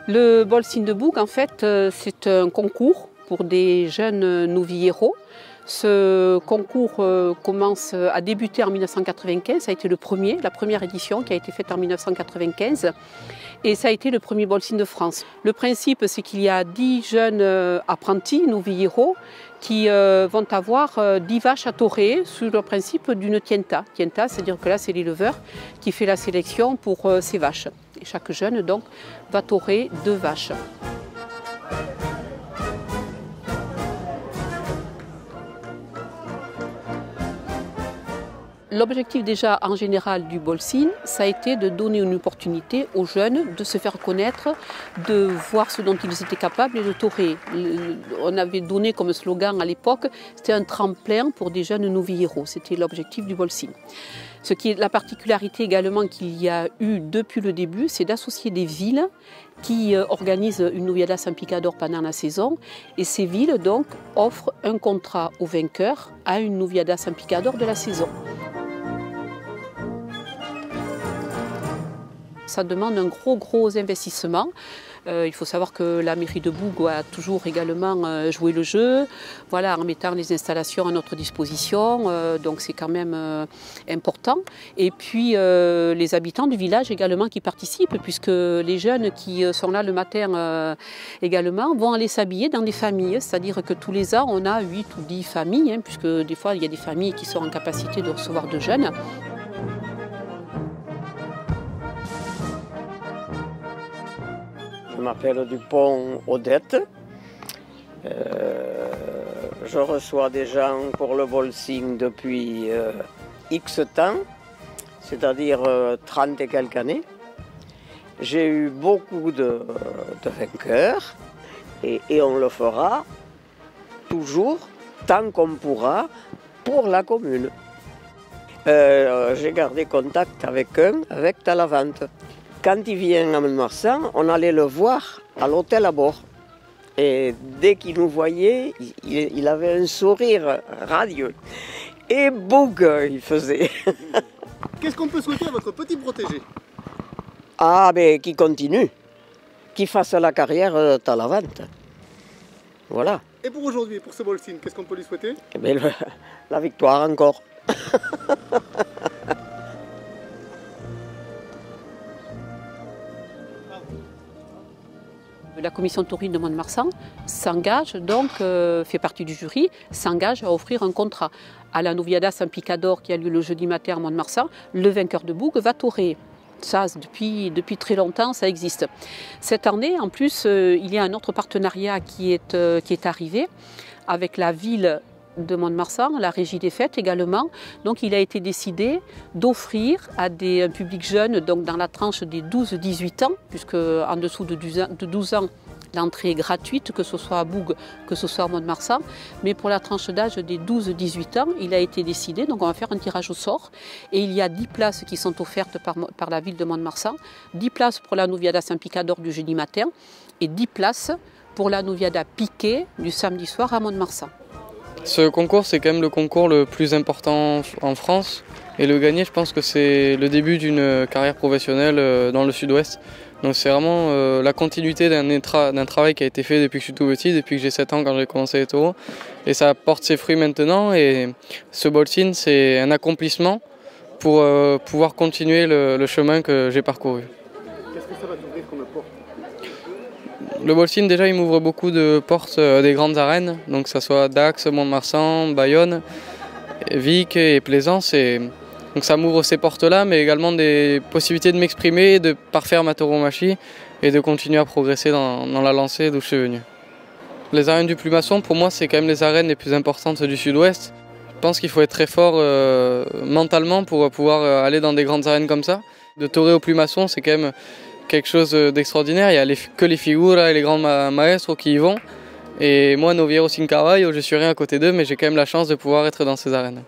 Le Bolsine de Boug, en fait, c'est un concours pour des jeunes novilleros. Ce concours a débuté en 1995, ça a été la première édition qui a été faite en 1995 et ça a été le premier Bolsine de France. Le principe, c'est qu'il y a 10 jeunes apprentis novilleros qui vont avoir 10 vaches à torer sous le principe d'une tienta. Tienta, c'est-à-dire que là, c'est l'éleveur qui fait la sélection pour ces vaches. Et chaque jeune, donc, va torer 2 vaches. L'objectif déjà en général du Bolsine, ça a été de donner une opportunité aux jeunes de se faire connaître, de voir ce dont ils étaient capables et de torer. On avait donné comme slogan à l'époque, c'était un tremplin pour des jeunes novilleros, c'était l'objectif du Bolsine. Ce qui est la particularité également qu'il y a eu depuis le début, c'est d'associer des villes qui organisent une Noviada San Picador pendant la saison. Et ces villes donc offrent un contrat au vainqueur à une Noviada San Picador de la saison. Ça demande un gros investissement. Il faut savoir que la mairie de Boug a toujours également joué le jeu, voilà, en mettant les installations à notre disposition, donc c'est quand même important. Et puis les habitants du village également qui participent, puisque les jeunes qui sont là le matin également vont aller s'habiller dans des familles, c'est-à-dire que tous les ans on a 8 ou 10 familles, puisque des fois il y a des familles qui sont en capacité de recevoir de jeunes. Je m'appelle Dupont Odette. Je reçois des gens pour le Bolsine depuis X temps, c'est-à-dire 30 et quelques années. J'ai eu beaucoup de vainqueurs et on le fera toujours tant qu'on pourra pour la commune. J'ai gardé contact avec avec Talavante. Quand il vient à Mont-de-Marsan, on allait le voir à l'hôtel à bord. Et dès qu'il nous voyait, il avait un sourire radieux. Et Boug, il faisait. Qu'est-ce qu'on peut souhaiter à votre petit protégé? Ah, mais qu'il continue. Qu'il fasse la carrière Talavante. Voilà. Et pour aujourd'hui, pour ce Bolsine, qu'est-ce qu'on peut lui souhaiter? Eh bien, la victoire encore. La commission taurine de Mont-de-Marsan s'engage donc, fait partie du jury, s'engage à offrir un contrat à la Noviada San Picador qui a lieu le jeudi matin à Mont-de-Marsan. Le vainqueur de Boug va torer. Ça, depuis très longtemps, ça existe. Cette année, en plus, il y a un autre partenariat qui est arrivé avec la ville de Mont-de-Marsan, la régie des fêtes également. Donc il a été décidé d'offrir à un public jeune, donc dans la tranche des 12-18 ans, puisque en dessous de 12 ans, l'entrée est gratuite, que ce soit à Boug, que ce soit à Mont-de-Marsan. Mais pour la tranche d'âge des 12-18 ans, il a été décidé, donc on va faire un tirage au sort. Et il y a 10 places qui sont offertes par la ville de Mont-de-Marsan, 10 places pour la Noviada San Picador du jeudi matin et 10 places pour la Noviada Piqué du samedi soir à Mont-de-Marsan. Ce concours, c'est quand même le concours le plus important en France. Et le gagner, je pense que c'est le début d'une carrière professionnelle dans le sud-ouest. Donc c'est vraiment la continuité d'un travail qui a été fait depuis que je suis tout petit, depuis que j'ai 7 ans quand j'ai commencé les taureaux. Et ça porte ses fruits maintenant. Et ce Bolsine, c'est un accomplissement pour pouvoir continuer le chemin que j'ai parcouru. Qu'est-ce que ça va t'ouvrir comme porte? Le Bolsine, déjà, il m'ouvre beaucoup de portes des grandes arènes, donc que ce soit Dax, Mont-de-Marsan, Bayonne, Vic et Plaisance. Donc ça m'ouvre ces portes-là, mais également des possibilités de m'exprimer, de parfaire ma tauromachie et de continuer à progresser dans la lancée d'où je suis venu. Les arènes du Plumasson, pour moi, c'est quand même les arènes les plus importantes du sud-ouest. Je pense qu'il faut être très fort mentalement pour pouvoir aller dans des grandes arènes comme ça. De torer au Plumasson, c'est quand même quelque chose d'extraordinaire. Il n'y a que les figuras et les grands maestros qui y vont. Et moi, Noviero Sin Caballo, je suis rien à côté d'eux, mais j'ai quand même la chance de pouvoir être dans ces arènes.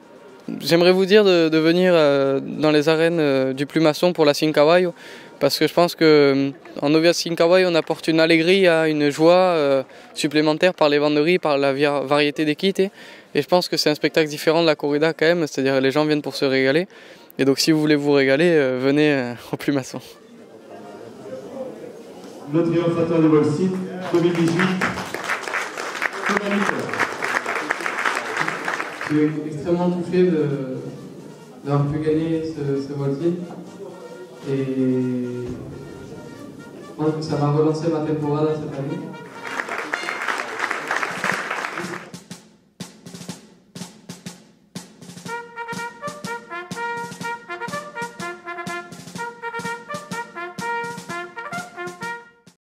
J'aimerais vous dire de venir dans les arènes du Plumasson pour la Sin Caballo, parce que je pense qu'en Noviada Sin Caballo, on apporte une alegria, une joie supplémentaire par les venderies, par la variété des kits. Et je pense que c'est un spectacle différent de la corrida quand même, c'est-à-dire les gens viennent pour se régaler. Et donc si vous voulez vous régaler, venez au Plumasson. le triomphateur du Volsine 2018. Je suis extrêmement touché d'avoir pu gagner ce Volsine. Et je pense que ça va relancer ma temporada cette année.